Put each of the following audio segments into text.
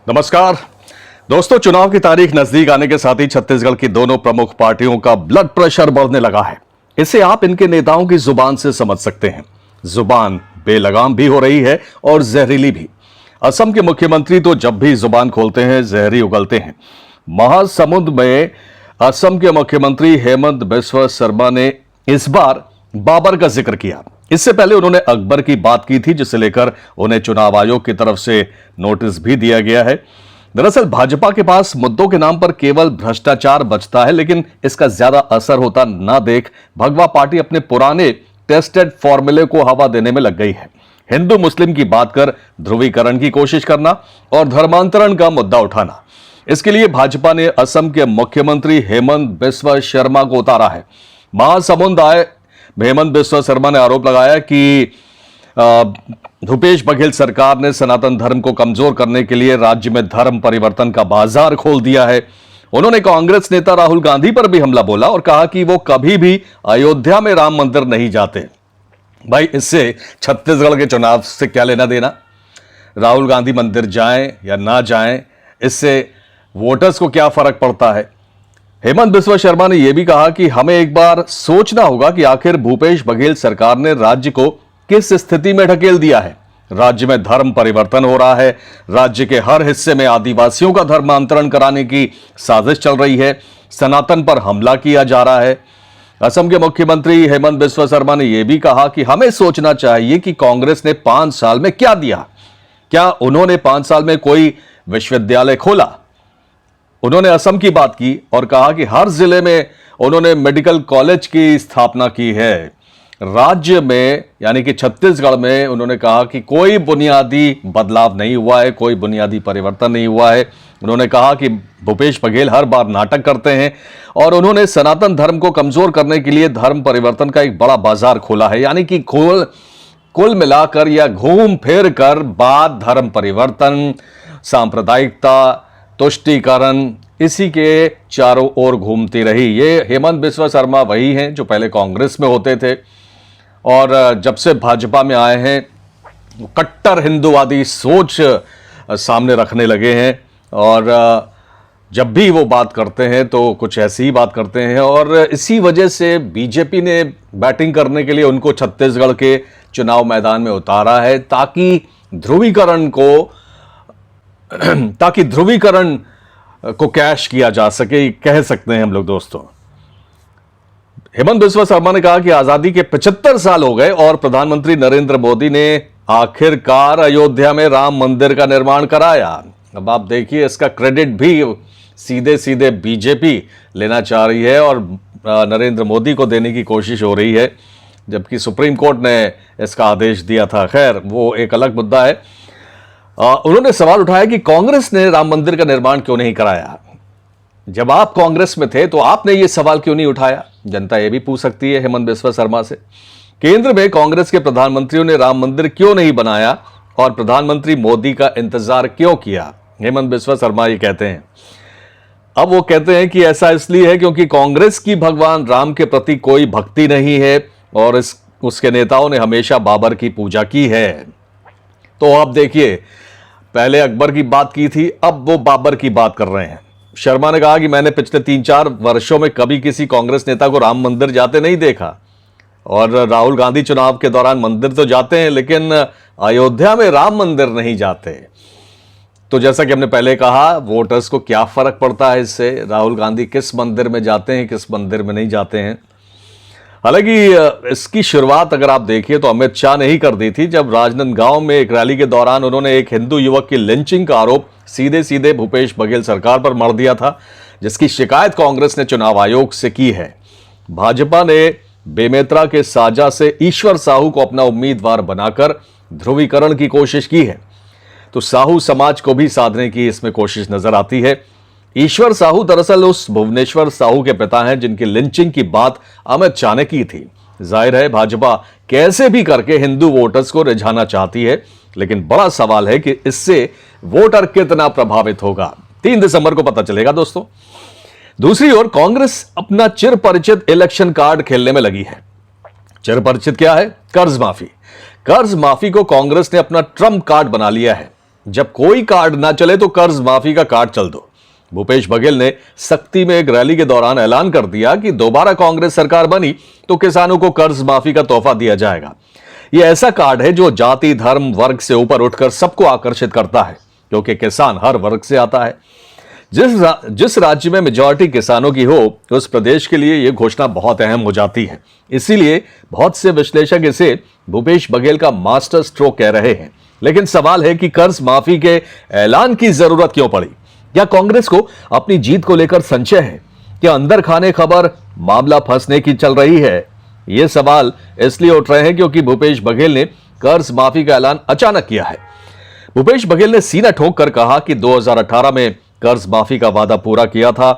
नमस्कार दोस्तों, चुनाव की तारीख नजदीक आने के साथ ही छत्तीसगढ़ की दोनों प्रमुख पार्टियों का ब्लड प्रेशर बढ़ने लगा है। इसे आप इनके नेताओं की जुबान से समझ सकते हैं। जुबान बेलगाम भी हो रही है और जहरीली भी। असम के मुख्यमंत्री तो जब भी जुबान खोलते हैं जहरी उगलते हैं। महासमुंद में असम के मुख्यमंत्री हेमंत बिस्वा शर्मा ने इस बार बाबर का जिक्र किया। इससे पहले उन्होंने अकबर की बात की थी, जिसे लेकर उन्हें चुनाव आयोग की तरफ से नोटिस भी दिया गया है। दरअसल भाजपा के पास मुद्दों के नाम पर केवल भ्रष्टाचार बचता है, लेकिन इसका ज्यादा असर होता ना देख भगवा पार्टी अपने पुराने टेस्टेड फॉर्मूले को हवा देने में लग गई है। हिंदू मुस्लिम की बात कर ध्रुवीकरण की कोशिश करना और धर्मांतरण का मुद्दा उठाना। इसके लिए भाजपा ने असम के मुख्यमंत्री हेमंत बिस्वा शर्मा को उतारा है। महासमुंद आए हेमंत बिस्वा शर्मा ने आरोप लगाया कि भूपेश बघेल सरकार ने सनातन धर्म को कमजोर करने के लिए राज्य में धर्म परिवर्तन का बाजार खोल दिया है। उन्होंने कांग्रेस नेता राहुल गांधी पर भी हमला बोला और कहा कि वो कभी भी अयोध्या में राम मंदिर नहीं जाते। भाई, इससे छत्तीसगढ़ के चुनाव से क्या लेना देना? राहुल गांधी मंदिर जाएं या ना जाएं, इससे वोटर्स को क्या फर्क पड़ता है? हेमंत बिस्वा शर्मा ने यह भी कहा कि हमें एक बार सोचना होगा कि आखिर भूपेश बघेल सरकार ने राज्य को किस स्थिति में ढकेल दिया है। राज्य में धर्म परिवर्तन हो रहा है। राज्य के हर हिस्से में आदिवासियों का धर्मांतरण कराने की साजिश चल रही है। सनातन पर हमला किया जा रहा है। असम के मुख्यमंत्री हेमंत बिस्वा शर्मा ने यह भी कहा कि हमें सोचना चाहिए कि कांग्रेस ने 5 साल में क्या दिया। क्या उन्होंने 5 साल में कोई विश्वविद्यालय खोला? उन्होंने असम की बात की और कहा कि हर जिले में उन्होंने मेडिकल कॉलेज की स्थापना की है। राज्य में यानी कि छत्तीसगढ़ में उन्होंने कहा कि कोई बुनियादी बदलाव नहीं हुआ है, कोई बुनियादी परिवर्तन नहीं हुआ है। उन्होंने कहा कि भूपेश बघेल हर बार नाटक करते हैं और उन्होंने सनातन धर्म को कमजोर करने के लिए धर्म परिवर्तन का एक बड़ा बाजार खोला है। यानी कि कुल मिलाकर या घूम फिर कर बात धर्म परिवर्तन, सांप्रदायिकता, तुष्टीकरण, इसी के चारों ओर घूमती रही। ये हेमंत बिस्वा शर्मा वही हैं जो पहले कांग्रेस में होते थे और जब से भाजपा में आए हैं कट्टर हिंदूवादी सोच सामने रखने लगे हैं और जब भी वो बात करते हैं तो कुछ ऐसी ही बात करते हैं और इसी वजह से बीजेपी ने बैटिंग करने के लिए उनको छत्तीसगढ़ के चुनाव मैदान में उतारा है ताकि ध्रुवीकरण को कैश किया जा सके, कह सकते हैं हम लोग। दोस्तों, हेमंत बिस्वा शर्मा ने कहा कि आजादी के 75 साल हो गए और प्रधानमंत्री नरेंद्र मोदी ने आखिरकार अयोध्या में राम मंदिर का निर्माण कराया। अब आप देखिए, इसका क्रेडिट भी सीधे सीधे बीजेपी लेना चाह रही है और नरेंद्र मोदी को देने की कोशिश हो रही है, जबकि सुप्रीम कोर्ट ने इसका आदेश दिया था। खैर, वो एक अलग मुद्दा है। उन्होंने सवाल उठाया कि कांग्रेस ने राम मंदिर का निर्माण क्यों नहीं कराया। जब आप कांग्रेस में थे तो आपने ये सवाल क्यों नहीं उठाया? जनता ये भी पूछ सकती है हेमंत बिस्वा शर्मा से। केंद्र में कांग्रेस के प्रधानमंत्रियों ने राम मंदिर क्यों नहीं बनाया और प्रधानमंत्री मोदी का इंतजार क्यों किया? हेमंत बिस्वा शर्मा ये कहते हैं। अब वो कहते हैं कि ऐसा इसलिए है क्योंकि कांग्रेस की भगवान राम के प्रति कोई भक्ति नहीं है और उसके नेताओं ने हमेशा बाबर की पूजा की है। तो आप देखिए, पहले अकबर की बात की थी, अब वो बाबर की बात कर रहे हैं। शर्मा ने कहा कि मैंने पिछले 3-4 वर्षों में कभी किसी कांग्रेस नेता को राम मंदिर जाते नहीं देखा और राहुल गांधी चुनाव के दौरान मंदिर तो जाते हैं लेकिन अयोध्या में राम मंदिर नहीं जाते। तो जैसा कि हमने पहले कहा, वोटर्स को क्या फर्क पड़ता है इससे? राहुल गांधी किस मंदिर में जाते हैं, किस मंदिर में नहीं जाते हैं। हालांकि इसकी शुरुआत अगर आप देखिए तो अमित शाह ने ही कर दी थी, जब राजनांदगांव में एक रैली के दौरान उन्होंने एक हिंदू युवक की लिंचिंग का आरोप सीधे सीधे भूपेश बघेल सरकार पर मढ़ दिया था, जिसकी शिकायत कांग्रेस ने चुनाव आयोग से की है। भाजपा ने बेमेतरा के साजा से ईश्वर साहू को अपना उम्मीदवार बनाकर ध्रुवीकरण की कोशिश की है, तो साहू समाज को भी साधने की इसमें कोशिश नजर आती है। ईश्वर साहू दरअसल उस भुवनेश्वर साहू के पिता हैं जिनकी लिंचिंग की बात अमित शाह ने की थी। जाहिर है भाजपा कैसे भी करके हिंदू वोटर्स को रिझाना चाहती है, लेकिन बड़ा सवाल है कि इससे वोटर कितना प्रभावित होगा। 3 दिसंबर को पता चलेगा दोस्तों। दूसरी ओर कांग्रेस अपना चिर परिचित इलेक्शन कार्ड खेलने में लगी है। चिर परिचित क्या है? कर्ज माफी। कर्ज माफी को कांग्रेस ने अपना ट्रम्प कार्ड बना लिया है। जब कोई कार्ड ना चले तो कर्ज माफी का कार्ड चल दो। भूपेश बघेल ने सख्ती में एक रैली के दौरान ऐलान कर दिया कि दोबारा कांग्रेस सरकार बनी तो किसानों को कर्ज माफी का तोहफा दिया जाएगा। यह ऐसा कार्ड है जो जाति, धर्म, वर्ग से ऊपर उठकर सबको आकर्षित करता है, क्योंकि किसान हर वर्ग से आता है। जिस राज्य में मेजॉरिटी किसानों की हो उस प्रदेश के लिए यह घोषणा बहुत अहम हो जाती है। इसीलिए बहुत से विश्लेषक इसे भूपेश बघेल का मास्टर स्ट्रोक कह रहे हैं। लेकिन सवाल है कि कर्ज माफी के ऐलान की जरूरत क्यों पड़ी? क्या कांग्रेस को अपनी जीत को लेकर संशय है? क्या अंदर खाने खबर मामला फंसने की चल रही है? ये सवाल इसलिए उठ रहे हैं क्योंकि भूपेश बघेल ने कर्ज माफी का ऐलान अचानक किया है। भूपेश बघेल ने सीना ठोक कर कहा कि 2018 में कर्ज माफी का वादा पूरा किया था।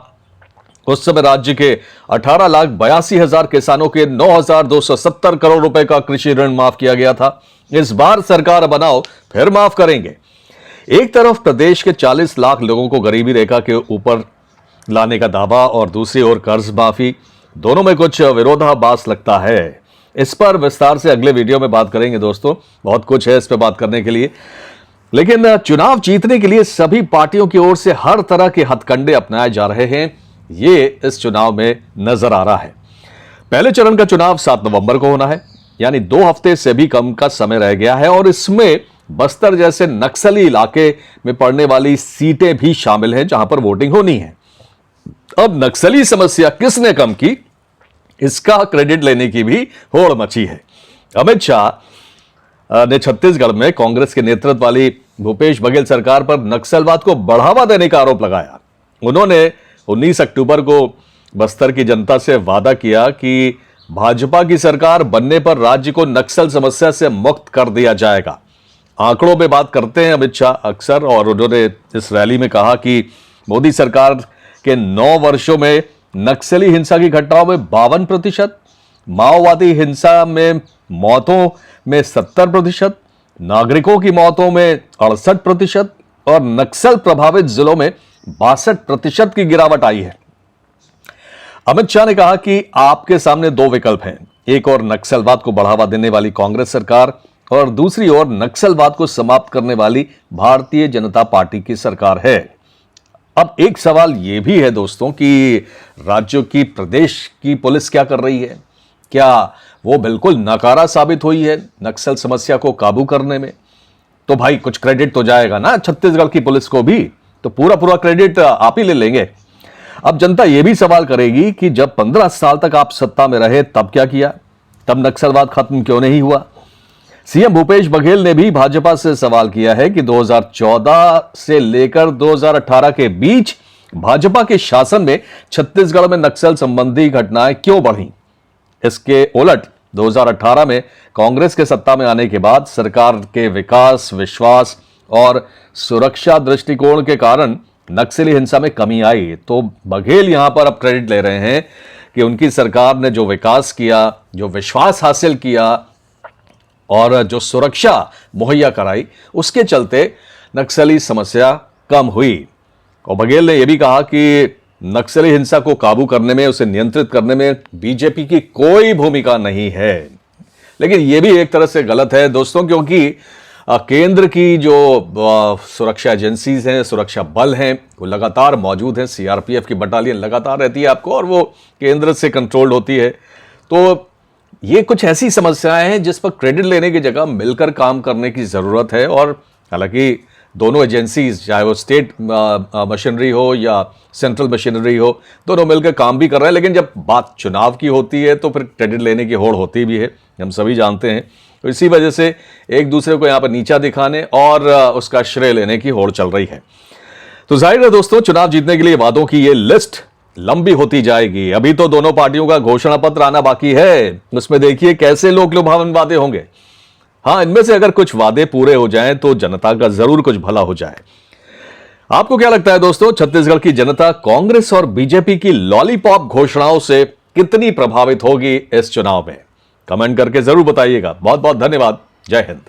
उस समय राज्य के 18,82,000 किसानों के 9,270 करोड़ रुपए का कृषि ऋण माफ किया गया था। इस बार सरकार बनाओ फिर माफ करेंगे। एक तरफ प्रदेश के 40 लाख लोगों को गरीबी रेखा के ऊपर लाने का दावा और दूसरी ओर कर्ज माफी, दोनों में कुछ विरोधाभास लगता है। इस पर विस्तार से अगले वीडियो में बात करेंगे दोस्तों, बहुत कुछ है इस पर बात करने के लिए। लेकिन चुनाव जीतने के लिए सभी पार्टियों की ओर से हर तरह के हथकंडे अपनाए जा रहे हैं, ये इस चुनाव में नजर आ रहा है। पहले चरण का चुनाव 7 नवंबर को होना है, यानी 2 हफ्ते से भी कम का समय रह गया है और इसमें बस्तर जैसे नक्सली इलाके में पड़ने वाली सीटें भी शामिल हैं जहां पर वोटिंग होनी है। अब नक्सली समस्या किसने कम की, इसका क्रेडिट लेने की भी होड़ मची है। अमित शाह ने छत्तीसगढ़ में कांग्रेस के नेतृत्व वाली भूपेश बघेल सरकार पर नक्सलवाद को बढ़ावा देने का आरोप लगाया। उन्होंने 19 अक्टूबर को बस्तर की जनता से वादा किया कि भाजपा की सरकार बनने पर राज्य को नक्सल समस्या से मुक्त कर दिया जाएगा। आंकड़ों में बात करते हैं अमित शाह अक्सर, और उन्होंने इस रैली में कहा कि मोदी सरकार के 9 वर्षों में नक्सली हिंसा की घटनाओं में 52%, माओवादी हिंसा में मौतों में 70%, नागरिकों की मौतों में 68% और नक्सल प्रभावित जिलों में 62% की गिरावट आई है। अमित शाह ने कहा कि आपके सामने 2 विकल्प हैं, एक और नक्सलवाद को बढ़ावा देने वाली कांग्रेस सरकार और दूसरी ओर नक्सलवाद को समाप्त करने वाली भारतीय जनता पार्टी की सरकार है। अब एक सवाल यह भी है दोस्तों कि राज्यों की, प्रदेश की पुलिस क्या कर रही है? क्या वो बिल्कुल नाकारा साबित हुई है नक्सल समस्या को काबू करने में? तो भाई कुछ क्रेडिट तो जाएगा ना छत्तीसगढ़ की पुलिस को भी, तो पूरा क्रेडिट आप ही ले लेंगे। अब जनता यह भी सवाल करेगी कि जब 15 साल तक आप सत्ता में रहे तब क्या किया, तब नक्सलवाद खत्म क्यों नहीं हुआ? सीएम भूपेश बघेल ने भी भाजपा से सवाल किया है कि 2014 से लेकर 2018 के बीच भाजपा के शासन में छत्तीसगढ़ में नक्सल संबंधी घटनाएं क्यों बढ़ी। इसके उलट 2018 में कांग्रेस के सत्ता में आने के बाद सरकार के विकास, विश्वास और सुरक्षा दृष्टिकोण के कारण नक्सली हिंसा में कमी आई। तो बघेल यहां पर अब क्रेडिट ले रहे हैं कि उनकी सरकार ने जो विकास किया, जो विश्वास हासिल किया और जो सुरक्षा मुहैया कराई, उसके चलते नक्सली समस्या कम हुई। और बघेल ने यह भी कहा कि नक्सली हिंसा को काबू करने में, उसे नियंत्रित करने में बीजेपी की कोई भूमिका नहीं है। लेकिन यह भी एक तरह से गलत है दोस्तों, क्योंकि केंद्र की जो सुरक्षा एजेंसीज हैं, सुरक्षा बल हैं, वो लगातार मौजूद हैं। सीआरपीएफ की बटालियन लगातार रहती है आपको और वो केंद्र से कंट्रोल्ड होती है। तो ये कुछ ऐसी समस्याएं हैं जिस पर क्रेडिट लेने की जगह मिलकर काम करने की जरूरत है। और हालांकि दोनों एजेंसीज, चाहे वो स्टेट मशीनरी हो या सेंट्रल मशीनरी हो, दोनों मिलकर काम भी कर रहे हैं। लेकिन जब बात चुनाव की होती है तो फिर क्रेडिट लेने की होड़ होती भी है, हम सभी जानते हैं। तो इसी वजह से एक दूसरे को यहाँ पर नीचा दिखाने और उसका श्रेय लेने की होड़ चल रही है। तो जाहिर है दोस्तों, चुनाव जीतने के लिए वादों की ये लिस्ट लंबी होती जाएगी। अभी तो दोनों पार्टियों का घोषणा पत्र आना बाकी है, उसमें देखिए कैसे लोक लुभावन वादे होंगे। हाँ, इनमें से अगर कुछ वादे पूरे हो जाएं तो जनता का जरूर कुछ भला हो जाए। आपको क्या लगता है दोस्तों, छत्तीसगढ़ की जनता कांग्रेस और बीजेपी की लॉलीपॉप घोषणाओं से कितनी प्रभावित होगी इस चुनाव में? कमेंट करके जरूर बताइएगा। बहुत बहुत धन्यवाद। जय हिंद।